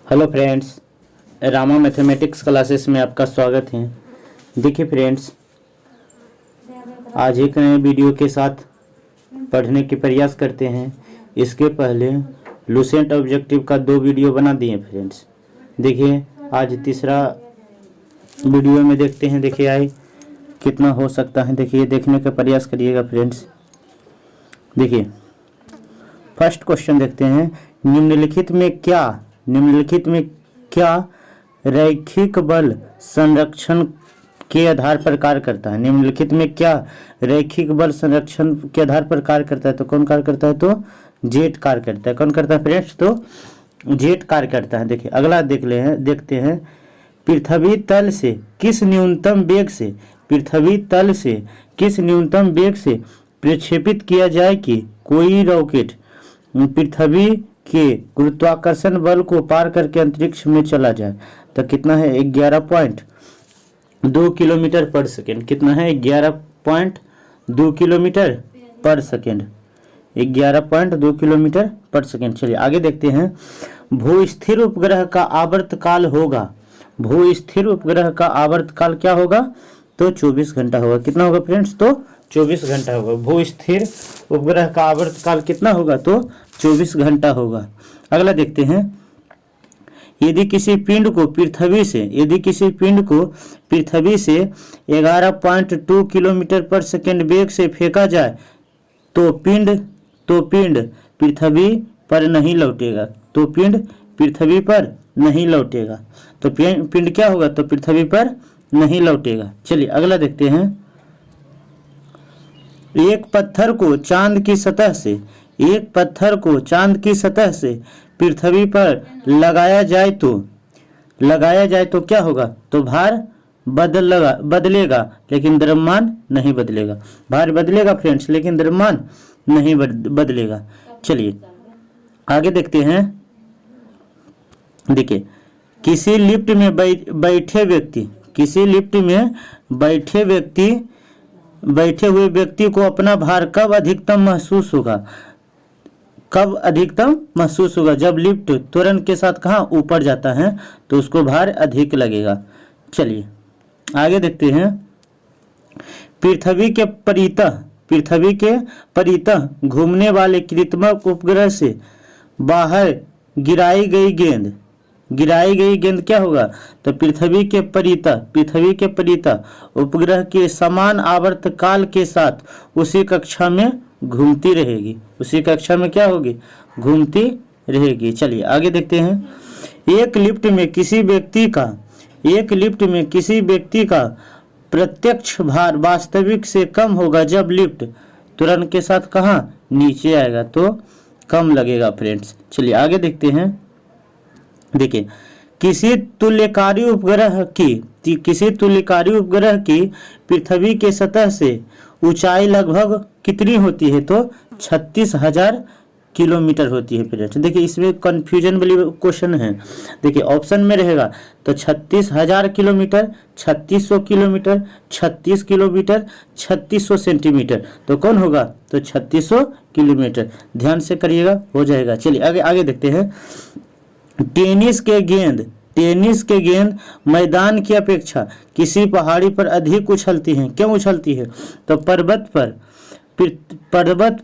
Hello friends, Rama mathematics classes में आपका स्वागत है। देखिए फ्रेंड्स, आज एक नए वीडियो के साथ पढ़ने के प्रयास करते हैं। इसके पहले लुसेंट ऑब्जेक्टिव का 2 वीडियो बना दिए फ्रेंड्स। देखिए आज तीसरा वीडियो में देखते हैं। देखिए आए कितना हो सकता है, देखिए देखने का प्रयास करिएगा फ्रेंड्स। देखिए फर्स्ट क्वेश्चन देखते हैं। निम्नलिखित में क्या रैखिक बल संरक्षण के आधार पर कार्य करता है? निम्नलिखित में क्या रैखिक बल संरक्षण के आधार पर कार्य करता है? तो कौन कार्य करता है? तो जेट कार्य करता है। कौन करता है फ्रेंड्स? तो जेट कार्य करता है। देखिए अगला देखते हैं। पृथ्वी तल से किस न्यूनतम वेग से प्रक्षेपित किया जाए कि कोई रॉकेट पृथ्वी के गुरुत्वाकर्षण बल को पार करके अंतरिक्ष में चला जाए? तो कितना है? 11.2 किलोमीटर पर सेकेंड। कितना है? 11.2 किलोमीटर पर सेकेंड। 11.2 किलोमीटर पर सेकेंड। चलिए आगे देखते हैं। भूस्थिर उपग्रह का आवर्तकाल क्या होगा? तो 24 घंटा होगा। कितना होगा फ्रेंड्स? तो 24 घंटा होगा। भूस्थिर उपग्रह का आवर्तकाल कितना होगा? तो 24 घंटा होगा। अगला देखते हैं। यदि किसी पिंड को पृथ्वी से 11.2 किलोमीटर पर सेकेंड वेग से फेंका जाए तो पिंड पृथ्वी पर नहीं लौटेगा। तो पिंड क्या होगा? तो पृथ्वी पर नहीं लौटेगा। चलिए अगला देखते हैं। एक पत्थर को चांद की सतह से पृथ्वी पर लगाया जाए तो क्या होगा? तो भार बदलेगा लेकिन द्रव्यमान नहीं बदलेगा। भार बदलेगा फ्रेंड्स लेकिन द्रव्यमान नहीं बदलेगा। चलिए आगे देखते हैं। देखिए किसी लिफ्ट में बैठे हुए व्यक्ति को अपना भार कब अधिकतम महसूस होगा? जब लिफ्ट त्वरण के साथ कहाँ ऊपर जाता है तो उसको भार अधिक लगेगा। चलिए आगे देखते हैं। पृथ्वी के परितः घूमने वाले कृत्रिम उपग्रह से बाहर गिराई गई गेंद क्या होगा? तो पृथ्वी के परितः उपग्रह के समान आवर्तकाल के साथ उसी कक्षा में घूमती रहेगी। उसी कक्षा में क्या होगी? घूमती रहेगी। चलिए आगे देखते हैं। एक लिफ्ट में किसी व्यक्ति का प्रत्यक्ष भार वास्तविक से कम होगा जब लिफ्ट त्वरण के साथ कहाँ नीचे आएगा तो कम लगेगा फ्रेंड्स। चलिए आगे देखते हैं। देखिए किसी तुल्यकारी उपग्रह की पृथ्वी के सतह से ऊंचाई लगभग कितनी होती है? तो 36,000 किलोमीटर होती है फ्रेंड्स। देखिए इसमें कंफ्यूजन वाली क्वेश्चन है। देखिए ऑप्शन में रहेगा तो 36,000 किलोमीटर, 3600 किलोमीटर, 36 किलोमीटर, 3600 सेंटीमीटर। तो कौन होगा? तो 3600 किलोमीटर। ध्यान से करिएगा, हो जाएगा। चलिए आगे देखते हैं। टेनिस के गेंद मैदान की अपेक्षा किसी पहाड़ी पर अधिक उछलती हैं। क्यों उछलती है? तो पर्वत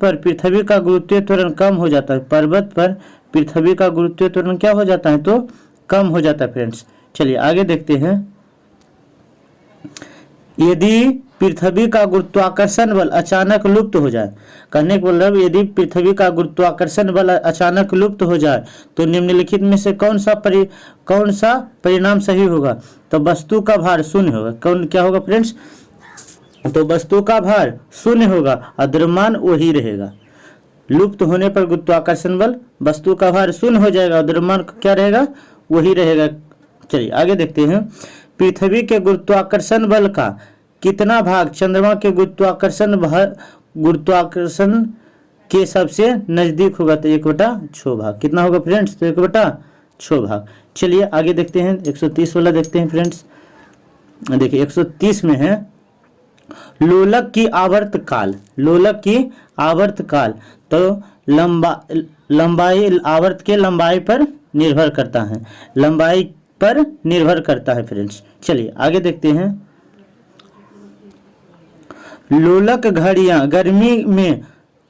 पर पृथ्वी का गुरुत्वीय त्वरण कम हो जाता है। पर्वत पर पृथ्वी का गुरुत्वीय त्वरण क्या हो जाता है? तो कम हो जाता है फ्रेंड्स। चलिए आगे देखते हैं। यदि पृथ्वी का गुरुत्वाकर्षण बल अचानक लुप्त हो जाए, कहने का मतलब यदि पृथ्वी का गुरुत्वाकर्षण बल अचानक लुप्त हो जाए तो निम्नलिखित में से कौन सा परिणाम सही होगा? तो वस्तु का भार शून्य होगा। क्या होगा फ्रेंड्स? तो वस्तु का भार शून्य होगा और द्रव्यमान वही रहेगा। लुप्त होने पर गुरुत्वाकर्षण बल, वस्तु का भार शून्य हो जाएगा और द्रव्यमान क्या रहेगा? वही रहेगा। चलिए आगे देखते हैं। पृथ्वी के गुरुत्वाकर्षण बल का कितना भाग चंद्रमा के गुरुत्वाकर्षण के सबसे नजदीक होगा? तो 1/6 भाग। कितना होगा फ्रेंड्स? तो 1/6 भाग। चलिए आगे देखते हैं। 130 वाला देखते हैं फ्रेंड्स। देखिए 130 में है लोलक की आवर्तकाल। तो लंबाई आवर्त के लंबाई पर निर्भर करता है, लंबाई पर निर्भर करता है फ्रेंड्स। चलिए आगे देखते हैं। लोलक घड़ियां गर्मी में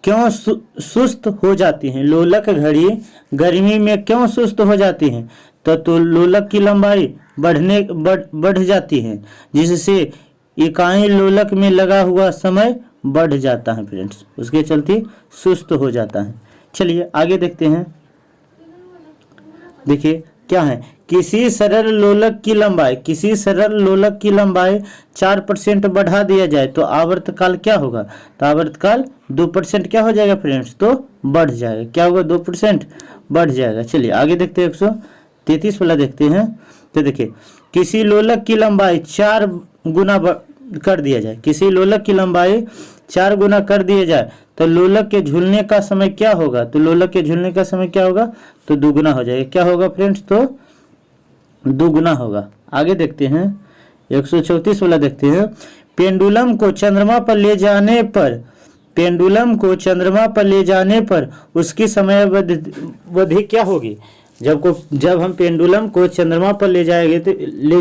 क्यों सुस्त हो जाती हैं? लोलक घड़ी गर्मी में क्यों सुस्त हो जाती हैं? तो लोलक की लंबाई बढ़ जाती है, जिससे इकाई लोलक में लगा हुआ समय बढ़ जाता है फ्रेंड्स, उसके चलते सुस्त हो जाता है। चलिए आगे देखते हैं। देखिए क्या है, किसी सरल लोलक की लंबाई 4% बढ़ा दिया जाए तो आवर्तकाल क्या होगा? तो आवर्तकाल 2% क्या हो जाएगा फ्रेंड्स? तो बढ़ जाएगा। क्या होगा? 2% बढ़ जाएगा। चलिए आगे देखते हैं, 133 वाला देखते हैं। तो देखिए, किसी लोलक की लंबाई 4 गुना कर दिया जाए, किसी लोलक की लंबाई 4 गुना कर दिया जाए तो लोलक के झूलने का समय क्या होगा? तो लोलक के झूलने का समय क्या होगा? तो दुगुना हो जाएगा। क्या होगा फ्रेंड्स? तो दुगुना होगा। आगे देखते हैं, 134 वाला देखते हैं। पेंडुलम को चंद्रमा पर ले जाने पर उसकी समयावधि क्या होगी? जब हम पेंडुलम को चंद्रमा पर ले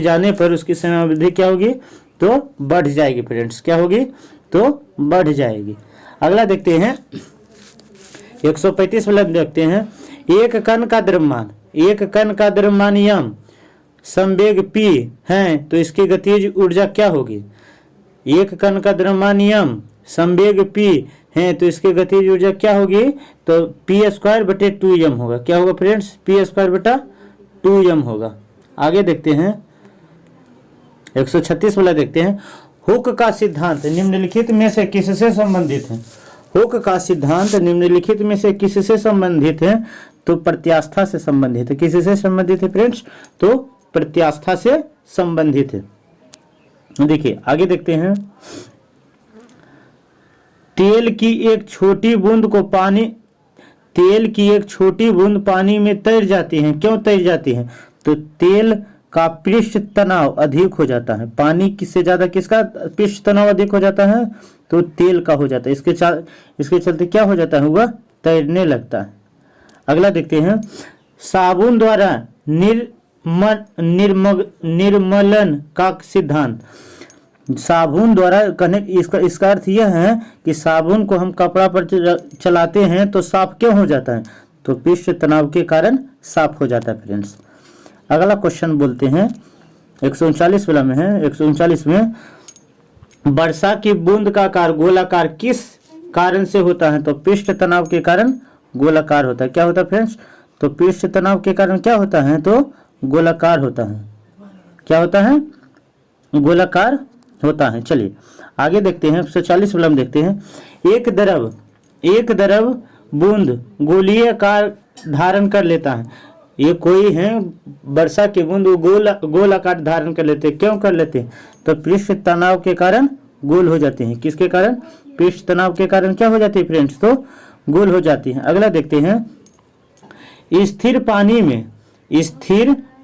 जाने पर उसकी समयावधि क्या होगी? तो बढ़ जाएगी फ्रेंड्स। क्या होगी? तो बढ़ जाएगी। अगला देखते हैं, 135 वाला देखते हैं। एक कण का द्रव्यमान यम संवेग p है तो इसकी गतिज ऊर्जा क्या होगी? एक कण का द्रव्यमान यम संवेग p है तो इसकी गतिज ऊर्जा क्या होगी? तो p²/2m होगा। क्या होगा फ्रेंड्स? p²/2m होगा। आगे देखते हैं, 136 वाला देखते हैं। हुक का सिद्धांत निम्नलिखित में से किससे संबंधित है? हुक का सिद्धांत निम्नलिखित में से किससे संबंधित है? तो प्रत्यास्था से संबंधित है। किससे संबंधित है फ्रेंड्स? तो प्रत्यास्था से संबंधित है। देखिए आगे देखते हैं। तेल की एक छोटी बूंद पानी में तैर जाती है। क्यों तैर जाती है? तो तेल का पृष्ठ तनाव अधिक हो जाता है। पानी से ज्यादा किसका पृष्ठ तनाव अधिक हो जाता है? तो तेल का हो जाता है। इसके चलते क्या हो जाता है? वह तैरने लगता है। अगला देखते हैं। साबुन द्वारा निर्मलन का सिद्धांत। साबुन द्वारा कहने इसका अर्थ यह है कि साबुन को हम कपड़ा पर चलाते हैं तो साफ क्यों हो जाता है? तो पृष्ठ तनाव के कारण साफ हो जाता है फ्रेंड्स। अगला क्वेश्चन बोलते हैं, 139 वाला में है। 139 में वर्षा की बूंद का आकार गोलाकार किस कारण से होता है? तो पृष्ठ तनाव के कारण गोलाकार होता है। क्या होता है फ्रेंड्स? तो पृष्ठ तनाव के कारण क्या होता है? तो गोलाकार होता है। क्या होता है? गोलाकार होता है। चलिए आगे देखते हैं, 140 वाला में देखते हैं। एक द्रव बूंद गोलीय आकार धारण कर लेता है। ये कोई है वर्षा की बूंद गोल आकार धारण कर लेते हैं। क्यों कर लेते हैं? तो पृष्ठ तनाव के कारण गोल हो जाते हैं। किसके कारण? पृष्ठ तनाव के कारण क्या हो जाती है फ्रेंड्स? तो गोल हो जाती है। अगला देखते हैं। स्थिर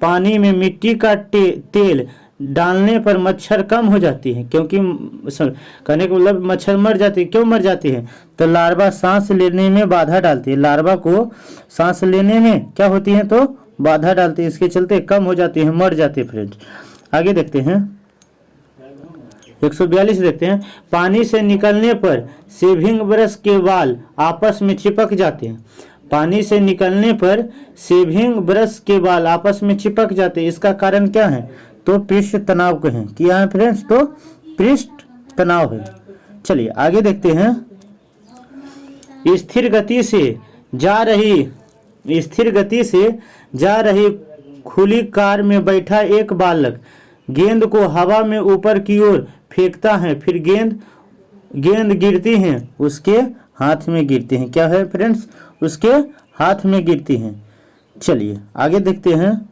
पानी में मिट्टी का तेल डालने पर मच्छर कम हो जाती है। क्योंकि कहने का मतलब मच्छर मर जाती है। क्यों मर जाती है? तो लार्वा सांस लेने में बाधा डालती है। लार्वा को सांस लेने में क्या होती है? तो बाधा डालती है। इसके चलते कम हो जाती है, मर जाती है फ्रेंड्स। आगे देखते हैं, 142 देखते हैं। पानी से निकलने पर शेविंग ब्रश के बाल आपस में चिपक जाते हैं। पानी से निकलने पर शेविंग ब्रश के बाल आपस में चिपक जाते हैं। इसका कारण क्या है? तो पृष्ठ तनाव के हैं। क्या है फ्रेंड्स? तो पृष्ठ तनाव है। चलिए आगे देखते हैं। स्थिर गति से जा रही खुली कार में बैठा एक बालक गेंद को हवा में ऊपर की ओर फेंकता है, फिर गेंद गिरती है, उसके हाथ में गिरती है। क्या है फ्रेंड्स? उसके हाथ में गिरती है। चलिए आगे देखते हैं।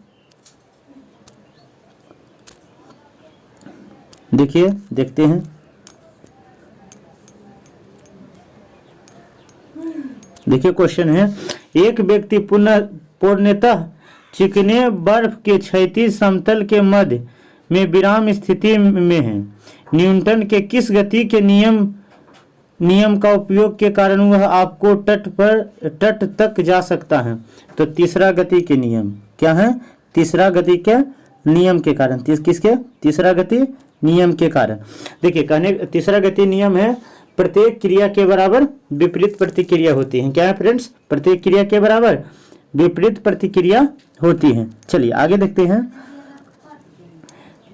देखते हैं। देखिए क्वेश्चन है। एक व्यक्ति पूर्णतः चिकने बर्फ के क्षैतिज समतल के मध्य में विराम स्थिति में है। न्यूटन के किस गति के नियम नियम का उपयोग के कारण वह आपको तट तक जा सकता है। तो तीसरा गति के नियम क्या है? तीसरा गति के नियम के कारण, किसके? तीसरा गति नियम के कारण। देखिए कहने तीसरा गति नियम है प्रत्येक क्रिया के बराबर विपरीत प्रतिक्रिया होती है। क्या है फ्रेंड्स? प्रत्येक क्रिया के बराबर विपरीत प्रतिक्रिया होती है। चलिए आगे देखते हैं।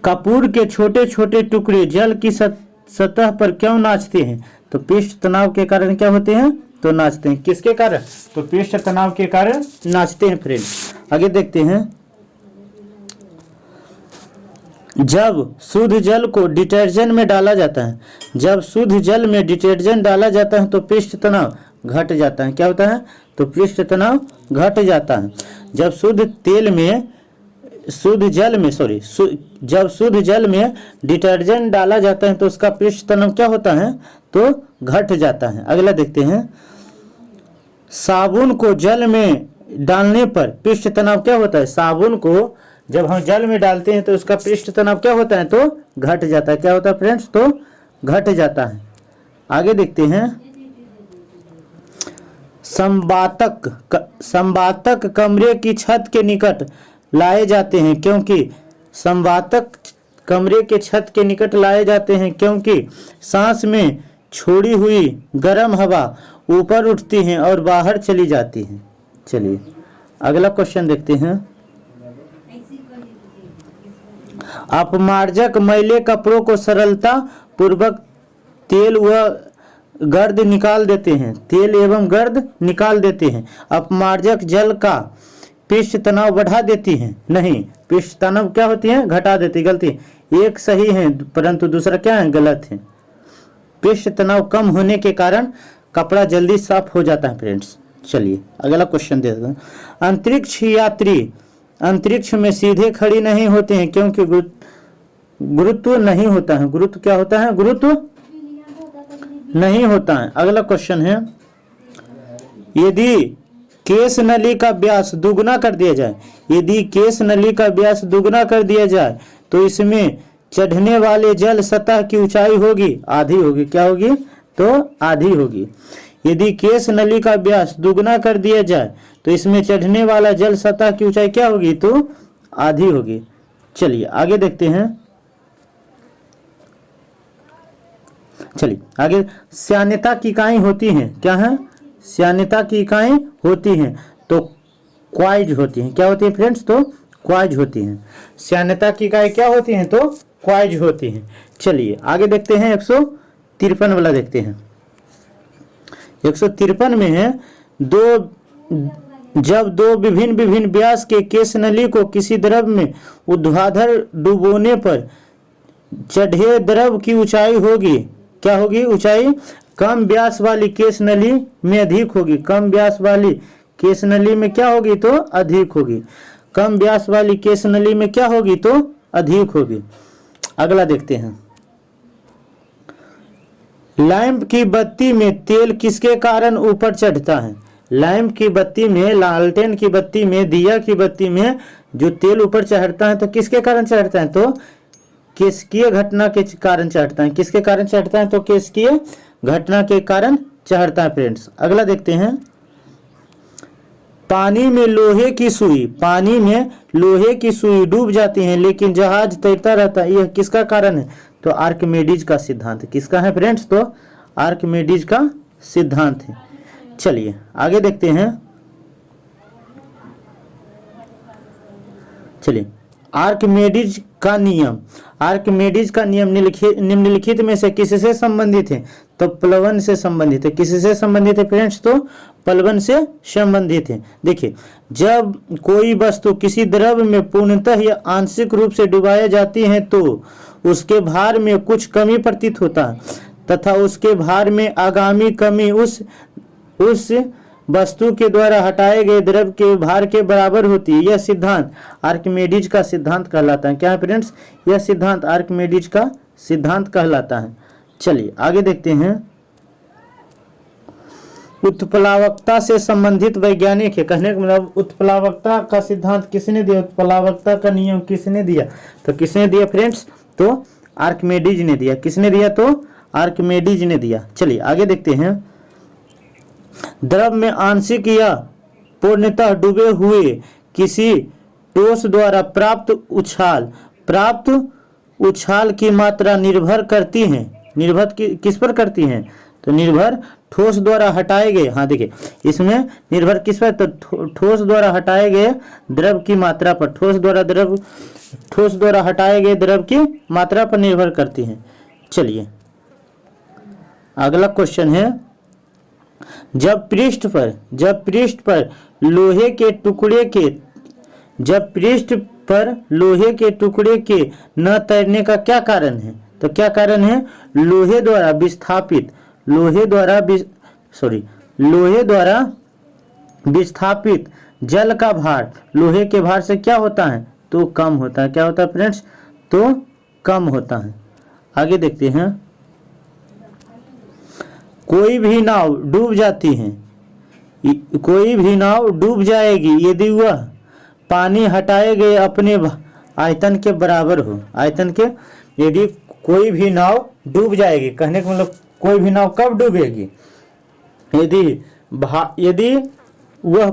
कपूर के छोटे छोटे टुकड़े जल की सतह पर क्यों नाचते हैं? तो पृष्ठ तनाव के कारण क्या होते हैं? तो नाचते हैं। किसके कारण? तो पृष्ठ तनाव के कारण नाचते हैं फ्रेंड्स। आगे देखते हैं। जब शुद्ध जल को डिटर्जेंट में डाला जाता है, जब शुद्ध जल में डिटर्जेंट डाला जाता है तो पृष्ठ तनाव घट जाता है। क्या होता है? तो पृष्ठ तनाव घट जाता है। जब शुद्ध जब शुद्ध जल में डिटर्जेंट डाला जाता है तो उसका पृष्ठ तनाव क्या होता है? तो घट जाता है। अगला देखते हैं। साबुन को जल में डालने पर पृष्ठ तनाव क्या होता है? साबुन को जब हम जल में डालते हैं तो उसका पृष्ठ तनाव क्या होता है? तो घट जाता है। क्या होता है फ्रेंड्स? तो घट जाता है। आगे देखते हैं। संवातक कमरे की छत के निकट लाए जाते हैं क्योंकि सांस में छोड़ी हुई गर्म हवा ऊपर उठती है और बाहर चली जाती है। चलिए अगला क्वेश्चन देखते हैं। अपमार्जक मैले कपड़ों को सरलता पूर्वक तेल एवं गर्द निकाल देते हैं। अपमार्जक जल का पृष्ठ तनाव बढ़ा देती है? नहीं, पृष्ठ तनाव क्या होती है? घटा देती। गलती, एक सही है परंतु दूसरा क्या है? गलत है। पृष्ठ तनाव कम होने के कारण कपड़ा जल्दी साफ हो जाता है फ्रेंड्स। चलिए अगला क्वेश्चन देखते हैं। अंतरिक्ष यात्री अंतरिक्ष में सीधे खड़ी नहीं होते हैं क्योंकि गुरुत्व नहीं होता है। गुरुत्व क्या होता है? गुरुत्व नहीं होता है। अगला क्वेश्चन है। यदि केश नली का व्यास दुगना कर दिया जाए तो इसमें चढ़ने वाले जल सतह की ऊंचाई होगी? आधी होगी। क्या होगी? तो आधी होगी। यदि केश नली का व्यास दुगना कर दिया जाए तो इसमें चढ़ने वाला जल सतह की ऊंचाई क्या होगी? तो आधी होगी। चलिए आगे देखते हैं। चलिए आगे। श्यानता की इकाई होती हैं। क्या है? श्यानता की इकाई होती हैं तो क्वाइज होती हैं। क्या होती है फ्रेंड्स? तो क्वाइज होती हैं। श्यानता की इकाई क्या होती हैं? तो क्वाइज होती हैं। चलिए आगे देखते हैं। 153 वाला देखते हैं। 153 में है जब दो विभिन्न व्यास के केश नली को किसी द्रव में ऊर्ध्वाधर डुबोने पर चढ़े द्रव की ऊंचाई होगी। क्या होगी? ऊंचाई कम व्यास वाली केश नली में अधिक होगी। कम व्यास वाली केश नली में क्या होगी? तो अधिक होगी। कम व्यास वाली केश नली में क्या होगी? तो अधिक होगी। अगला देखते हैं। लैंप की बत्ती में तेल किसके कारण ऊपर चढ़ता है? लैंप की बत्ती में, लालटेन की बत्ती में, दिया की बत्ती में जो तेल ऊपर चढ़ता है तो किसके कारण चढ़ता है? तो केशकीय घटना के कारण चढ़ता है। किसके कारण चढ़ता है? तो केशकीय घटना के कारण चढ़ता है फ्रेंड्स। अगला देखते हैं। पानी में लोहे की सुई डूब जाती है लेकिन जहाज तैरता रहता है। यह किसका कारण है? तो आर्किमिडीज का सिद्धांत। किसका है फ्रेंड्स? तो आर्किमिडीज का सिद्धांत है। चलिए आगे देखते हैं। चलिए आर्किमिडीज का नियम निम्नलिखित में से किससे संबंधित है? तो प्लवन से संबंधित है। किससे संबंधित है फ्रेंड्स? तो प्लवन से संबंधित है। देखिए जब कोई वस्तु किसी द्रव में पूर्णतः या आंशिक रूप से डुबाई जाती है तो उसके भार में कुछ कमी प्रतीत होता है तथा उसके भार में आगामी कमी उस वस्तु के द्वारा हटाए गए द्रव के भार के बराबर होती है। यह सिद्धांत आर्किमिडीज का सिद्धांत कहलाता है। क्या है फ्रेंड्स? यह सिद्धांत आर्किमिडीज का सिद्धांत कहलाता है। चलिए आगे देखते हैं। उत्प्लावकता से संबंधित वैज्ञानिक है। कहने का मतलब उत्प्लावकता का सिद्धांत किसने दिया? उत्प्लावकता का नियम किसने दिया? तो किसने दिया फ्रेंड्स? तो आर्किमिडीज ने दिया। किसने दिया? तो आर्किमेडीज ने दिया। चलिए आगे देखते हैं। द्रव में आंशिक या पूर्णतः डूबे हुए किसी ठोस द्वारा प्राप्त उछाल की मात्रा निर्भर करती है, किस पर करती हैं? तो निर्भर ठोस द्वारा हटाए गए, हाँ देखिए इसमें निर्भर किस पर, तो ठोस द्वारा हटाए गए द्रव की मात्रा पर, ठोस द्वारा हटाए गए द्रव की मात्रा पर निर्भर करती हैं। चलिए अगला क्वेश्चन है, जब पृष्ठ पर लोहे के टुकड़े के न तैरने का क्या कारण है? तो क्या कारण है? लोहे द्वारा विस्थापित जल का भार लोहे के भार से क्या होता है? तो कम होता है। क्या होता है फ्रेंड्स? तो कम होता है। आगे देखते हैं। कोई भी नाव डूब जाएगी यदि वह पानी हटाए गए अपने आयतन के बराबर हो। यदि कोई भी नाव डूब जाएगी, कहने का मतलब कोई भी नाव कब डूबेगी? यदि वह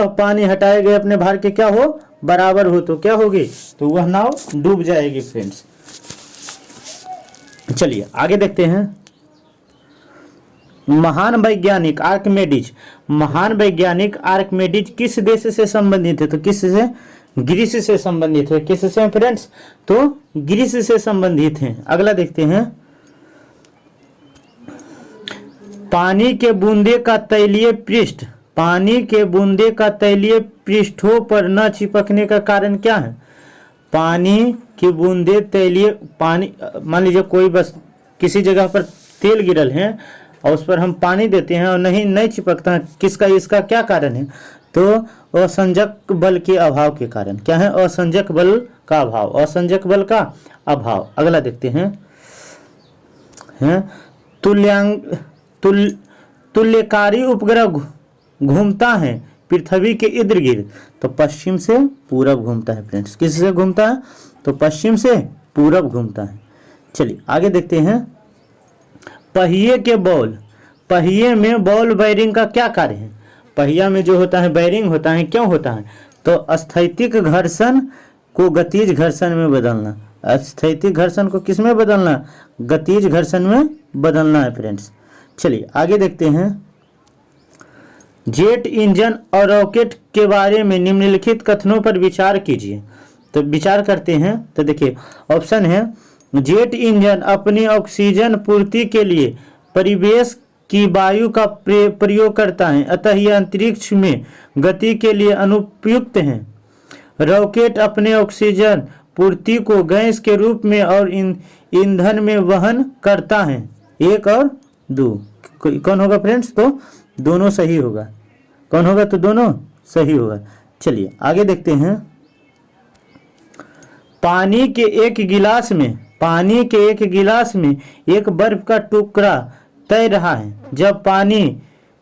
पानी हटाए गए अपने भार के क्या हो? बराबर हो, तो क्या होगी? तो वह नाव डूब जाएगी फ्रेंड्स। चलिए आगे देखते हैं। महान वैज्ञानिक आर्किमेडीज किस देश से संबंधित है? तो किस से? ग्रीस से संबंधित है। किस से फ्रेंड्स? तो ग्रीस से संबंधित है। अगला देखते हैं। पानी के बूंदे का तैलीय पृष्ठों पर न चिपकने का कारण क्या है? पानी की बूंदे मान लीजिए कोई बस किसी जगह पर तेल गिरल है और उस पर हम पानी देते हैं और नहीं चिपकता है, इसका क्या कारण है? तो असंजक बल के अभाव के कारण। क्या है? असंजक बल का अभाव। अगला देखते हैं। तुल्यकारी उपग्रह घूमता है पृथ्वी के इर्द गिर्द, तो पश्चिम से पूरब घूमता है फ्रेंड्स। किससे घूमता है? तो पश्चिम से पूरब घूमता है। चलिए आगे देखते हैं। पहिए में बॉल बेयरिंग का क्या कार्य है? पहिया में जो होता है बेयरिंग होता है, क्यों होता है? तो स्थैतिक घर्षण को गतिज घर्षण में बदलना। स्थैतिक घर्षण को किस में बदलना? गतिज घर्षण में बदलना है फ्रेंड्स। चलिए आगे देखते हैं। जेट इंजन और रॉकेट के बारे में निम्नलिखित कथनों पर विचार कीजिए। तो विचार करते हैं। तो देखिए ऑप्शन है, जेट इंजन अपनी ऑक्सीजन पूर्ति के लिए परिवेश की वायु का प्रयोग करता है, अतः यह अंतरिक्ष में गति के लिए अनुपयुक्त है। रॉकेट अपने ऑक्सीजन पूर्ति को गैस के रूप में और ईंधन में वहन करता है। 1 और 2 कौन होगा फ्रेंड्स? तो दोनों सही होगा। कौन होगा? तो दोनों सही होगा। चलिए आगे देखते हैं। पानी के एक गिलास में एक बर्फ का टुकड़ा तैर रहा है।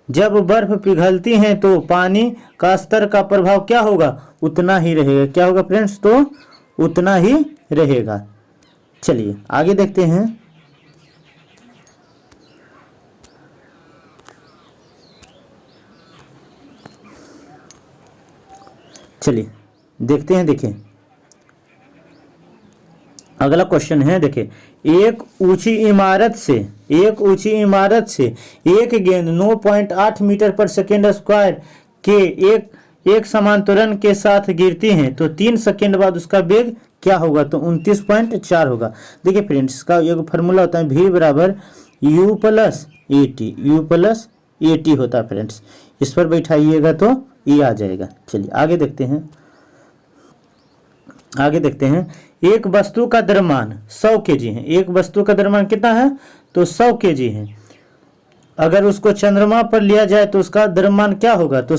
जब बर्फ पिघलती है तो पानी का स्तर का प्रभाव क्या होगा? उतना ही रहेगा। क्या होगा फ्रेंड्स? तो उतना ही रहेगा। चलिए आगे देखते हैं। देखिए अगला क्वेश्चन है। देखिए एक ऊंची इमारत से एक गेंद 9.8 मीटर पर सेकेंड स्क्वायर के एक समान त्वरण के साथ गिरती है, तो 3 सेकेंड बाद उसका वेग क्या होगा? तो 29.4 होगा। देखिए फ्रेंड्स इसका एक फार्मूला होता है, v बराबर u प्लस ए टी होता है फ्रेंड्स। इस पर बैठाइएगा तो ये आ जाएगा। चलिए आगे देखते हैं। एक वस्तु का द्रव्यमान 100 kg है। एक वस्तु का द्रव्यमान कितना है? तो 100 kg है। अगर उसको चंद्रमा पर लिया जाए तो उसका द्रव्यमान क्या होगा? तो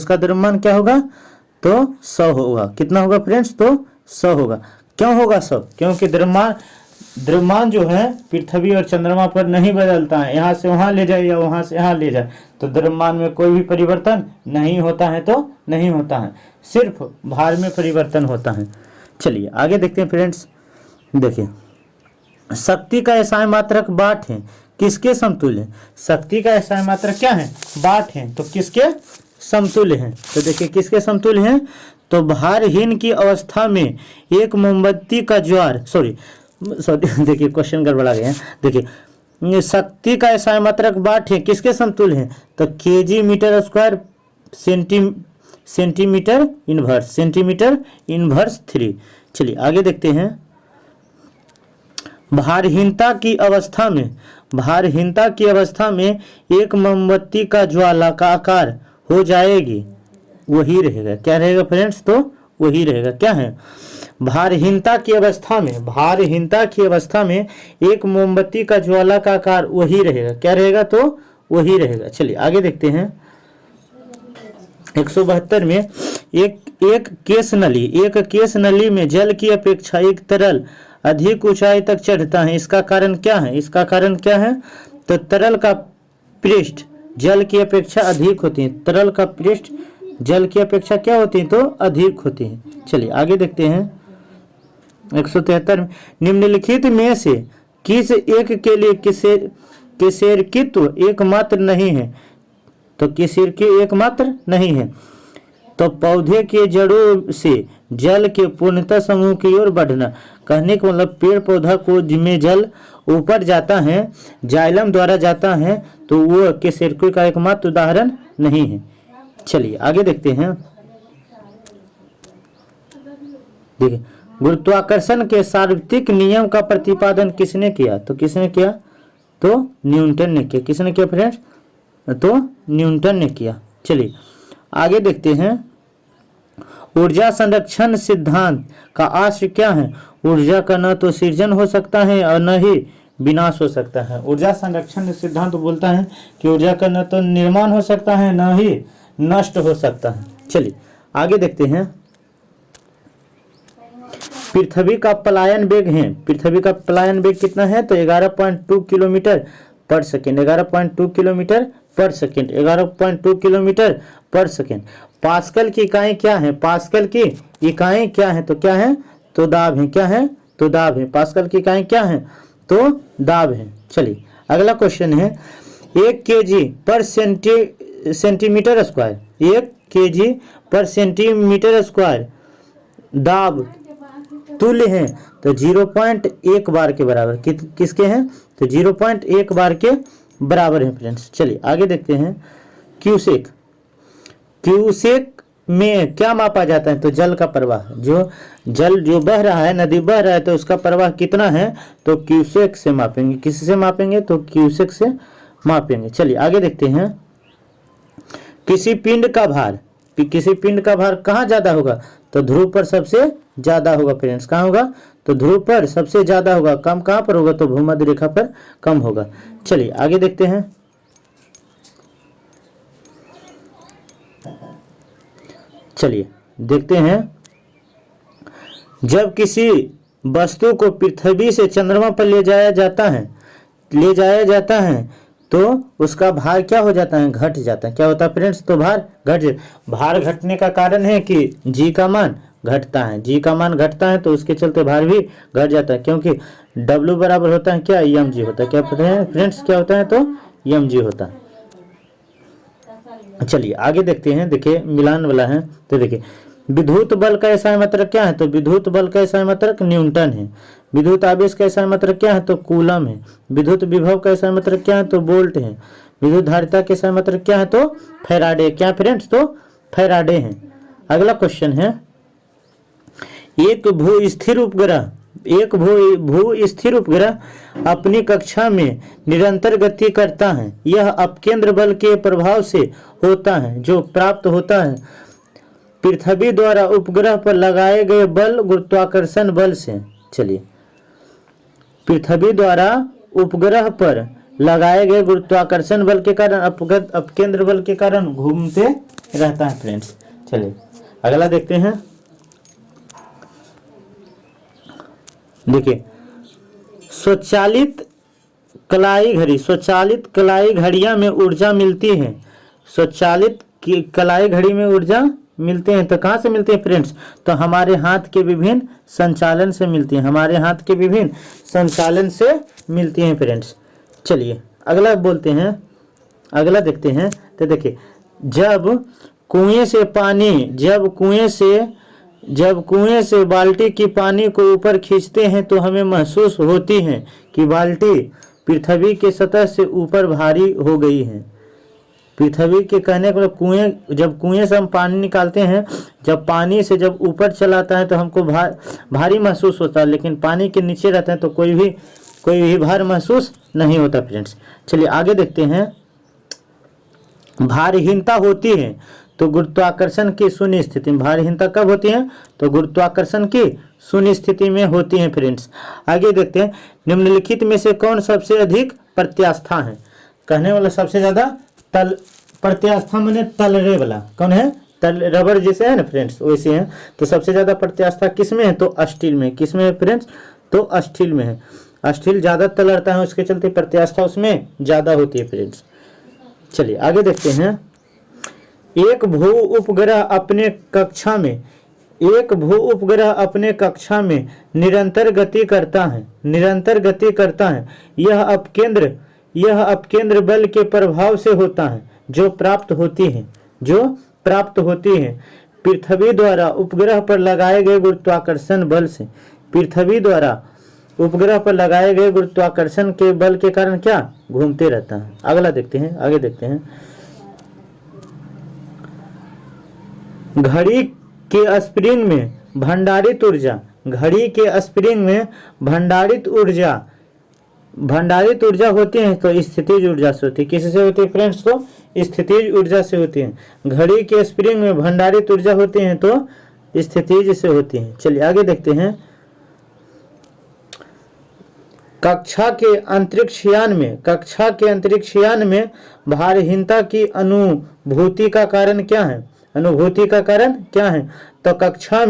100 होगा। कितना होगा फ्रेंड्स? तो 100 होगा। क्यों होगा 100? क्योंकि द्रव्यमान जो है पृथ्वी और चंद्रमा पर नहीं बदलता है। यहाँ से वहाँ ले जाए या वहाँ से यहाँ ले जाए तो द्रव्यमान में कोई भी परिवर्तन नहीं होता है। तो नहीं होता है, सिर्फ भार में परिवर्तन होता है। चलिए आगे देखते हैं फ्रेंड्स। देखिए शक्ति का एसआई मात्रक 8 है, किसके समतुल्य है? शक्ति का एसआई मात्रक क्या है? 8 है, तो किसके समतुल्य है? तो देखिए किसके समतुल्य है? तो भारहीन की अवस्था में एक मोमबत्ती का ज्वार सॉरी देखिए क्वेश्चन गड़बड़ा गया है। देखिए शक्ति का एसआई मात्रक 8 है, किसके समतुल्य है? तो KG metre square centimetre inverse 3। चलिए आगे देखते हैं। भारहीनता की अवस्था में एक मोमबत्ती का ज्वाला का आकार हो जाएगी, वही रहेगा। क्या रहेगा फ्रेंड्स? तो वही रहेगा। क्या है? भारहीनता की अवस्था में एक मोमबत्ती का ज्वाला का आकार वही रहेगा। क्या रहेगा? तो वही रहेगा। चलिए आगे देखते हैं। 172 में एक केस नली में जल की अपेक्षा एक तरल अधिक ऊंचाई तक चढ़ता है, इसका कारण क्या है? तो तरल का पृष्ठ जल की अपेक्षा अधिक होती है। तरल का पृष्ठ जल की अपेक्षा क्या होती है? तो अधिक होती है। चलिए आगे देखते हैं। 173 में निम्नलिखित में से किस एक के लिए किसेरकित्व एकमात्र नहीं है? तो किसेरकित्व एकमात्र नहीं है। तो पौधे के जड़ों से जल के पूर्णतः समूह की ओर बढ़ना। कहने का मतलब पेड़ पौधा को जिसमें जल ऊपर जाता है, जाइलम द्वारा जाता है, तो वो किसेरकित्व का एकमात्र उदाहरण नहीं है। चलिए आगे देखते हैं। देखिए गुरुत्वाकर्षण के सार्वत्रिक नियम का प्रतिपादन किसने किया? तो किसने किया? तो न्यूटन ने किया। किसने किया फ्रेंड्स? तो न्यूटन ने किया। चलिए आगे देखते हैं। ऊर्जा संरक्षण सिद्धांत का आश्रय क्या है? ऊर्जा का न तो सृजन हो सकता है और न ही विनाश हो सकता है। ऊर्जा संरक्षण सिद्धांत बोलता है कि ऊर्जा का न तो निर्माण हो सकता है न ही नष्ट हो सकता है। चलिए आगे देखते हैं। पृथ्वी का पलायन वेग कितना है? तो 11.2 किलोमीटर पर सेकेंड। 11.2 किलोमीटर पर सेकेंड। 11.2 किलोमीटर पर सेकेंड। पास्कल की इकाई क्या है? पास्कल की इकाई क्या है? तो क्या है? तो दाब है। क्या है? तो दाब है। पास्कल की इकाई क्या है? तो दाब है। चलिए अगला क्वेश्चन है। 1 kg पर सेंटीमीटर स्क्वायर 1 kg पर सेंटीमीटर स्क्वायर दाब तुल्य है, तो 0.1 बार के बराबर। किसके हैं? तो 0.1 बार के बराबर है फ्रेंड्स। चलिए आगे देखते हैं। क्यूसेक में क्या मापा जाता है? तो जल का प्रवाह। जो बह रहा है, नदी बह रहा है, तो उसका प्रवाह कितना है? तो क्यूसेक से मापेंगे। किससे मापेंगे? तो क्यूसेक से मापेंगे। चलिए आगे देखते हैं। किसी पिंड का भार कहाँ ज्यादा होगा? तो ध्रुव पर सबसे ज्यादा होगा फ्रेंड्स। कहाँ होगा? तो ध्रुव पर सबसे ज्यादा होगा। कम कहाँ पर होगा? तो भूमध्य रेखा पर कम होगा। चलिए आगे देखते हैं। चलिए देखते हैं। जब किसी वस्तु को पृथ्वी से चंद्रमा पर ले जाया जाता है तो उसका भार क्या हो जाता है? घट जाता है। क्या होता है फ्रेंड्स? तो भार घटने का कारण है कि जी का मान घटता है। तो उसके चलते भार भी घट जाता है, क्योंकि W बराबर होता है क्या? mg होता है। क्या फ्रेंड्स? क्या होता है? तो mg होता है। चलिए आगे देखते हैं। देखिए मिलान वाला है। तो देखिए विद्युत बल का एसआई मात्रक क्या है? तो विद्युत बल का एसआई मात्रक न्यूटन है। विद्युत आवेश का एसआई मात्रक क्या है? तो कूलम है। विद्युत विभव का एसआई मात्रक क्या है? तो वोल्ट है। विद्युत धारिता के एसआई मात्रक क्या है? तो फैराडे। क्या फ्रेंड्स? तो फैराडे है। अगला क्वेश्चन है। एक भू स्थिर उपग्रह अपनी कक्षा में निरंतर गति करता है। यह अपकेंद्र बल के प्रभाव से होता है, जो प्राप्त होता है पृथ्वी द्वारा उपग्रह पर लगाए गए बल गुरुत्वाकर्षण बल से। चलिए पृथ्वी द्वारा उपग्रह पर लगाए गए गुरुत्वाकर्षण बल के कारण अपकेंद्र बल के कारण घूमते रहता है फ्रेंड्स। चलिए अगला देखते हैं। देखिए स्वचालित कलाई घड़ियां में ऊर्जा मिलती है। स्वचालित कलाई घड़ी में ऊर्जा मिलते हैं तो कहाँ से मिलते हैं फ्रेंड्स? तो हमारे हाथ के विभिन्न संचालन से मिलती हैं, हमारे हाथ के विभिन्न संचालन से मिलती हैं फ्रेंड्स। चलिए अगला बोलते हैं, अगला देखते हैं। तो देखिए, जब कुएं से बाल्टी की पानी को ऊपर खींचते हैं तो हमें महसूस होती है कि बाल्टी पृथ्वी के सतह से ऊपर भारी हो गई है। पृथ्वी के कहने को जब कुएं से हम पानी निकालते हैं, जब पानी से जब ऊपर चलाता है तो हमको भारी महसूस होता है, लेकिन पानी के नीचे रहते हैं तो कोई भी भार महसूस नहीं होता फ्रेंड्स। चलिए आगे देखते हैं। भारहीनता होती है तो गुरुत्वाकर्षण की शून्य स्थिति में, भारहीनता कब होती है? तो गुरुत्वाकर्षण की शून्य स्थिति में होती है फ्रेंड्स। आगे देखते हैं, निम्नलिखित में से कौन सबसे अधिक प्रत्यास्था है? कहने वाला सबसे ज्यादा तल प्रत्यास्था मैंने तलरे वाला कौन है? तल रबर जैसे है ना फ्रेंड्स, वैसे है। तो सबसे ज्यादा प्रत्यास्था किस में है? तो स्टील में। किस में है फ्रेंड्स? तो स्टील में है। स्टील ज्यादा तलरता है, उसके चलते प्रत्यास्था उसमें ज्यादा होती है फ्रेंड्स। चलिए आगे देखते हैं। एक भू उपग्रह अपने कक्षा में निरंतर गति करता है। यह अपकेंद्र बल के प्रभाव से होता है जो प्राप्त होती है पृथ्वी द्वारा उपग्रह पर लगाए गए गुरुत्वाकर्षण बल से। पृथ्वी द्वारा उपग्रह पर लगाए गए गुरुत्वाकर्षण के बल के कारण क्या? घूमते रहता है। अगला देखते हैं, आगे देखते हैं। घड़ी के स्प्रिंग में भंडारित ऊर्जा होती है तो स्थितिज ऊर्जा से होती है। किससे होती है फ्रेंड्स? तो स्थितिज ऊर्जा से होती है। घड़ी के स्प्रिंग में भंडारित ऊर्जा होती है तो स्थितिज से होती है। चलिए आगे देखते हैं। कक्षा के अंतरिक्ष यान में भारहीनता की अनुभूति का कारण क्या है? तो कक्षा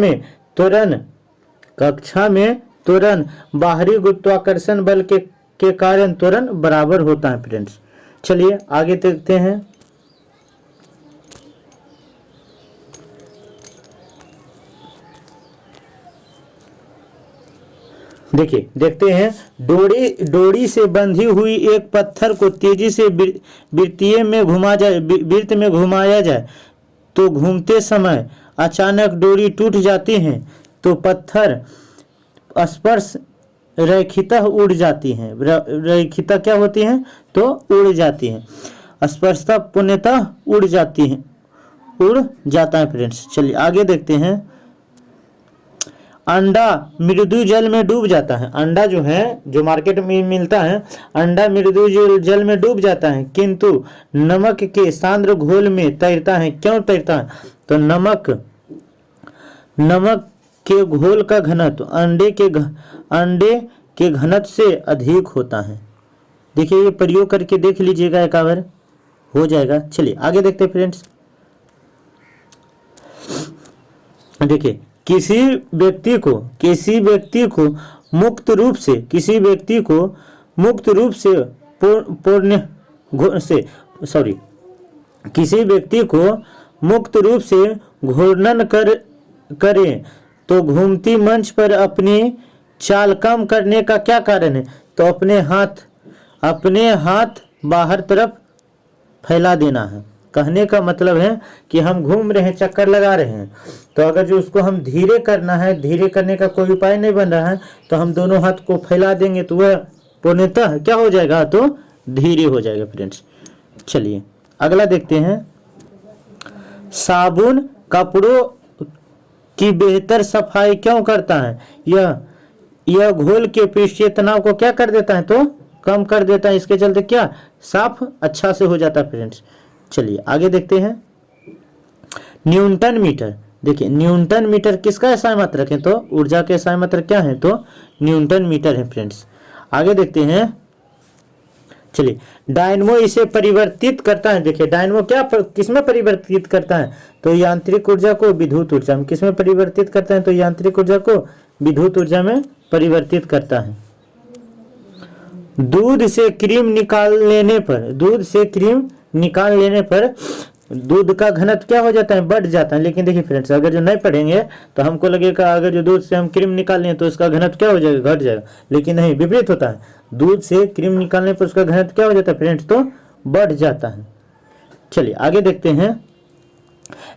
में त्वरण बाहरी गुरुत्वाकर्षण बल के कारण त्वरण बराबर होता है फ्रेंड्स। चलिए आगे देखते हैं। देखते हैं। डोरी से बंधी हुई एक पत्थर को तेजी से वृत्त में घुमाया जाए तो घूमते समय अचानक डोरी टूट जाती है तो पत्थर स्पर्श रैखिता उड़ जाती है। रैखिता क्या होती है? तो उड़ जाती है। स्पर्शता पूर्णतः उड़ जाता है फ्रेंड्स। चलिए आगे देखते हैं। अंडा मृदु जल में डूब जाता है। अंडा जो है, जो मार्केट में मिलता है, अंडा मृदु जल में डूब जाता है किंतु नमक के सांद्र घोल में तैरता है। क्यों तैरता है? तो नमक के घोल का घनत्व अंडे के घनत्व से अधिक होता है। देखिए ये प्रयोग करके देख लीजिएगा, एक बार हो जाएगा। चलिए आगे देखते हैं फ्रेंड्स। देखिए, किसी व्यक्ति को मुक्त रूप से घूर्णन करें तो घूमती मंच पर अपनी चाल कम करने का क्या कारण है? तो अपने हाथ बाहर तरफ फैला देना है। कहने का मतलब है कि हम घूम रहे हैं, चक्कर लगा रहे हैं, तो अगर जो उसको हम धीरे करना है, धीरे करने का कोई उपाय नहीं बन रहा है, तो हम दोनों हाथ को फैला देंगे तो वह पूर्णतः क्या हो जाएगा? तो धीरे हो जाएगा फ्रेंड्स। चलिए अगला देखते हैं। साबुन कपड़ों की बेहतर सफाई क्यों करता है? यह घोल के पृष्ठीय तनाव को क्या कर देता है? तो कम कर देता है। इसके चलते क्या? साफ अच्छा से हो जाता है फ्रेंड्स। चलिए आगे देखते हैं। Newton metre. देखिए, न्यूटन मीटर किसका SI मात्रक है? तो ऊर्जा के SI मात्रक क्या है? तो न्यूटन मीटर है फ्रेंड्स। आगे देखते हैं। चलिए, डायनमो इसे परिवर्तित करता है। देखिए, डायनमो किसमें परिवर्तित करता है? तो यांत्रिक ऊर्जा को विद्युत ऊर्जा में। किसमें परिवर्तित करता है? तो यांत्रिक ऊर्जा को विद्युत ऊर्जा में परिवर्तित करता है। दूध से क्रीम निकाल लेने पर दूध का घनत्व क्या हो जाता है, बढ़ जाता है। लेकिन देखिए फ्रेंड्स, अगर जो नहीं पढ़ेंगे तो हमको लगेगा अगर जो दूध से हम क्रीम निकाल लें तो उसका घनत्व क्या हो जाएगा, घट जाएगा। लेकिन नहीं, विपरीत होता है। दूध से क्रीम निकालने पर उसका घनत्व क्या हो जाता है फ्रेंड्स, तो बढ़ जाता है। चलिए आगे देखते हैं,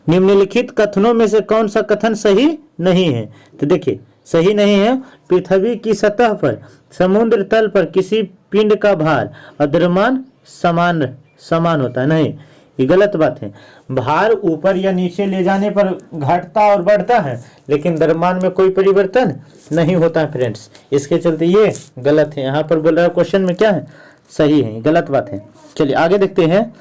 निम्नलिखित कथनों में से कौन सा कथन सही नहीं है। तो देखिए सही नहीं है, पृथ्वी की सतह पर समुद्र तल पर किसी पिंड का भार और द्रव्यमान समान समान होता है। नहीं, ये गलत बात है। भार ऊपर या नीचे ले जाने पर घटता और बढ़ता है, लेकिन द्रव्यमान में कोई परिवर्तन नहीं होता है फ्रेंड्स। इसके चलते ये गलत है। यहाँ पर बोल रहा है क्वेश्चन में क्या है, सही है, गलत बात है। चलिए आगे देखते हैं,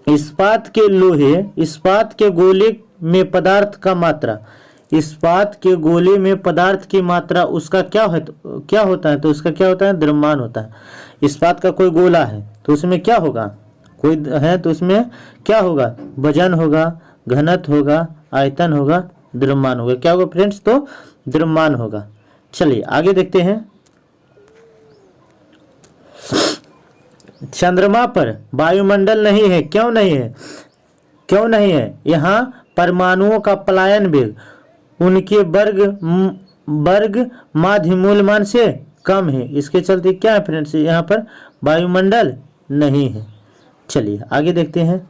इस्पात के लोहे, इस्पात के गोले में पदार्थ का मात्रा, इस्पात के गोले में पदार्थ की मात्रा उसका क्या है, क्या होता है, तो उसका क्या होता है, द्रव्यमान होता है। इस्पात का कोई गोला है तो उसमें क्या होगा, कोई है तो उसमें क्या होगा, वजन होगा, घनत्व होगा, आयतन होगा, द्रव्यमान होगा। क्या होगा फ्रेंड्स, तो द्रव्यमान होगा। चलिए आगे देखते हैं, चंद्रमा पर वायुमंडल नहीं है, क्यों नहीं है, क्यों नहीं है, यहाँ परमाणुओं का पलायन वेग उनके वर्ग माध्य मूलमान से कम है। इसके चलते क्या है फ्रेंड्स, यहाँ पर वायुमंडल नहीं है। चलिए आगे देखते हैं,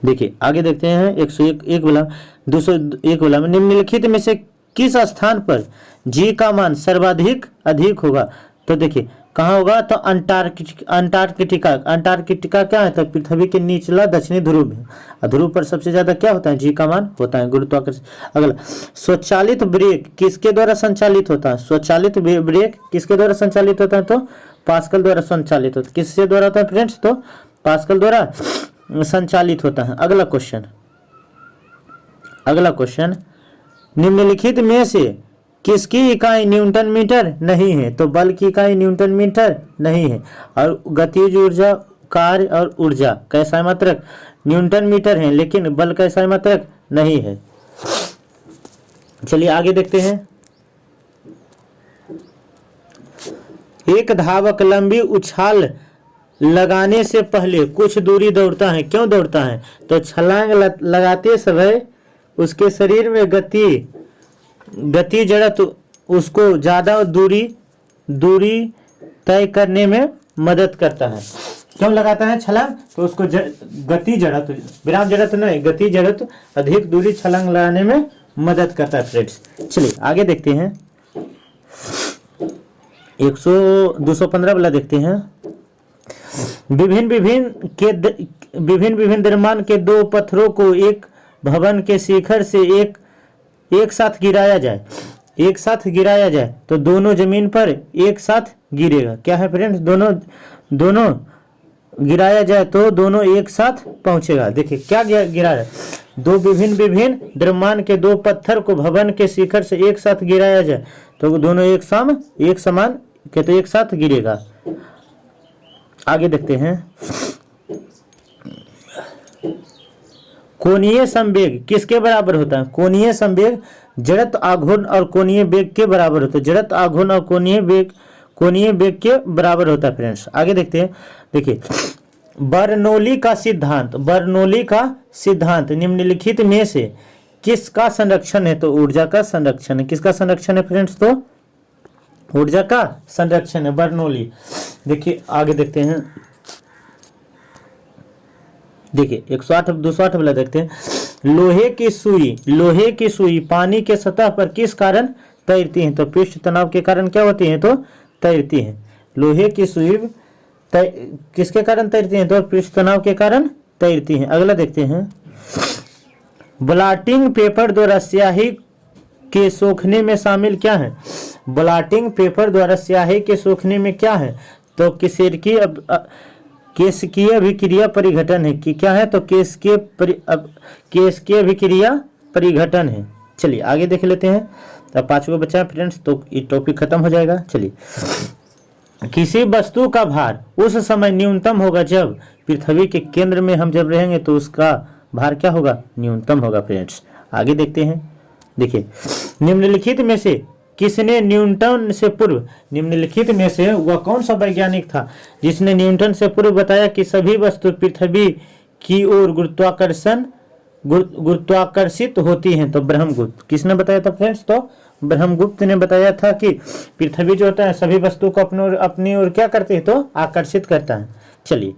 देखिए आगे देखते हैं 101 वाला 201 वाला में, निम्नलिखित में से किस स्थान पर जी का मान सर्वाधिक अधिक होगा। तो देखिए कहाँ होगा, तो अंटार्कटिका। अंटार्कटिका क्या है, तो पृथ्वी के निचला दक्षिणी ध्रुव है। ध्रुव पर सबसे ज्यादा क्या होता है, जी का मान होता है, गुरुत्वाकर्षण। अगला, स्वचालित ब्रेक किसके द्वारा संचालित होता है, स्वचालित ब्रेक किसके द्वारा संचालित होता है, तो पास्कल द्वारा संचालित होता है। किससे द्वारा होता है फ्रेंड्स, तो पास्कल द्वारा संचालित होता है। अगला क्वेश्चन, अगला क्वेश्चन, निम्नलिखित में से किसकी इकाई न्यूटन मीटर नहीं है, तो बल की इकाई न्यूटन मीटर नहीं है। और गतिज ऊर्जा, कार्य और ऊर्जा कैसा मात्रक न्यूटन मीटर है, लेकिन बल कैसा मात्रक नहीं है। चलिए आगे देखते हैं, एक धावक लंबी उछाल लगाने से पहले कुछ दूरी दौड़ता है, क्यों दौड़ता है, तो छलांग लगाते समय उसके शरीर में गति जड़त्व उसको ज्यादा दूरी तय करने में मदद करता है। क्यों लगाता है छलांग, तो उसको गति जड़त्व, विराम जड़त्व नहीं, गति जड़त्व अधिक दूरी छलांग लगाने में मदद करता है फ्रेंड्स। चलिए आगे देखते हैं, 215 वाला देखते हैं, विभिन्न द्रव्यमान के दो पत्थरों को एक भवन के शिखर से एक साथ गिराया जाए, एक साथ गिराया जाए तो दोनों जमीन पर एक साथ गिरेगा। क्या है फ्रेंड्स, दोनों गिराया जाए तो दोनों एक साथ पहुंचेगा। देखिए क्या गिरा है, दो विभिन्न द्रव्यमान के दो पत्थर को भवन के शिखर से एक साथ गिराया जाए तो दोनों एक समान तो एक साथ गिरेगा। आगे देखते हैं, कोणीय संवेग किसके बराबर होता है, कोणीय संवेग जड़त्व आघूर्ण और कोणीय वेग के बराबर होता है। जड़त्व आघूर्ण और कोणीय वेग के बराबर होता है फ्रेंड्स। आगे देखते हैं, देखिए बर्नौली का सिद्धांत निम्नलिखित में से किसका संरक्षण है, तो ऊर्जा का संरक्षण है। किसका संरक्षण है फ्रेंड्स, तो ऊर्जा का संरक्षण है, बर्नौली। देखिए आगे देखते हैं, देखिए 208 वाला देखते हैं, लोहे की सुई पानी के सतह पर किस कारण तैरती है, तो पृष्ठ तनाव के कारण क्या होती है, तो तैरती है। लोहे की सुई किसके कारण तैरती है, तो पृष्ठ तनाव के कारण तैरती है। अगला देखते हैं, ब्लॉटिंग पेपर द्वारा स्याही के सोखने में शामिल क्या है, ब्लॉटिंग पेपर द्वारा स्याही के सोखने में क्या है, तो केशकीय अभिक्रिया परिघटन है। कि क्या है, तो केशकीय अभिक्रिया परिघटन है। चलिए आगे देख लेते हैं, तो 5 को बचा फ्रेंड्स, तो ये टॉपिक खत्म हो जाएगा। चलिए, किसी वस्तु का भार उस समय न्यूनतम होगा जब पृथ्वी के केंद्र में हम जब रहेंगे तो उसका भार क्या होगा, न्यूनतम होगा फ्रेंड्स। आगे देखते हैं, देखिए निम्नलिखित में से किसने न्यूटन से पूर्व निम्नलिखित में से वह कौन सा वैज्ञानिक था जिसने न्यूटन से पूर्व बताया कि सभी वस्तु पृथ्वी की ओर गुरुत्वाकर्षित होती हैं? तो ब्रह्मगुप्त। किसने बताया था फ्रेंड्स? तो ब्रह्मगुप्त ने बताया था कि पृथ्वी जो होता है सभी वस्तु को अपनी ओर क्या करती है? तो आकर्षित करता है। चलिए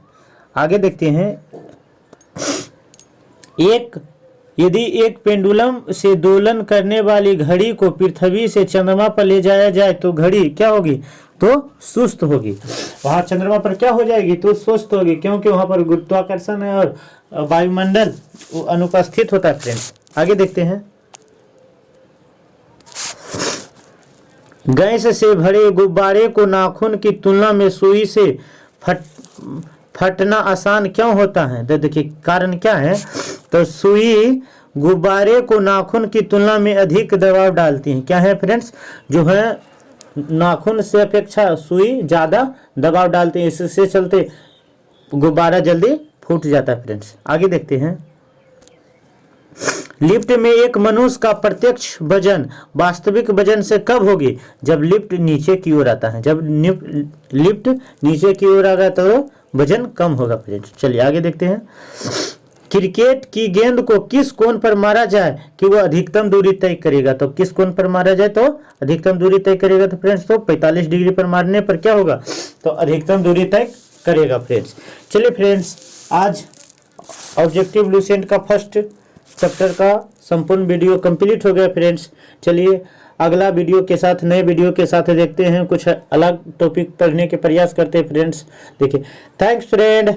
आगे देखते हैं। यदि एक पेंडुलम से दोलन करने वाली घड़ी को पृथ्वी से चंद्रमा पर ले जाया जाए तो घड़ी क्या होगी? तो सुस्त होगी। वहां चंद्रमा पर क्या हो जाएगी? तो सुस्त होगी, क्योंकि वहां पर गुरुत्वाकर्षण है और वायुमंडल अनुपस्थित होता है। फ्रेंड्स आगे देखते हैं। गैस से भरे गुब्बारे को नाखून की तुलना में सुई से फटना आसान क्यों होता है? तो देखिए कारण क्या है। तो सुई गुब्बारे को नाखून की तुलना में अधिक दबाव डालती है। क्या है फ्रेंड्स? जो है नाखून से अपेक्षा सुई ज्यादा दबाव डालती है, इससे चलते गुब्बारा जल्दी फूट जाता है। फ्रेंड्स आगे देखते हैं। लिफ्ट में एक मनुष्य का प्रत्यक्ष वजन वास्तविक वजन से कब होगी? जब लिफ्ट नीचे की ओर आता है। जब लिफ्ट नीचे की ओर आ गया तो वजन कम होगा। फ्रेंड्स चलिए आगे देखते हैं। क्रिकेट की गेंद को किस कोण पर मारा जाए कि वह अधिकतम दूरी तय करेगा? तो किस कोण पर मारा जाए तो अधिकतम दूरी तय करेगा? तो फ्रेंड्स तो 45 डिग्री पर मारने पर क्या होगा? तो अधिकतम दूरी तय करेगा। फ्रेंड्स चलिए फ्रेंड्स आज ऑब्जेक्टिव लुसेंट का फर्स्ट चैप्टर का संपूर्ण वीडियो कंप्लीट हो गया। फ्रेंड्स चलिए अगला वीडियो के साथ, नए वीडियो के साथ देखते हैं, कुछ अलग टॉपिक पढ़ने के प्रयास करते हैं। फ्रेंड्स देखिए, थैंक्स फ्रेंड।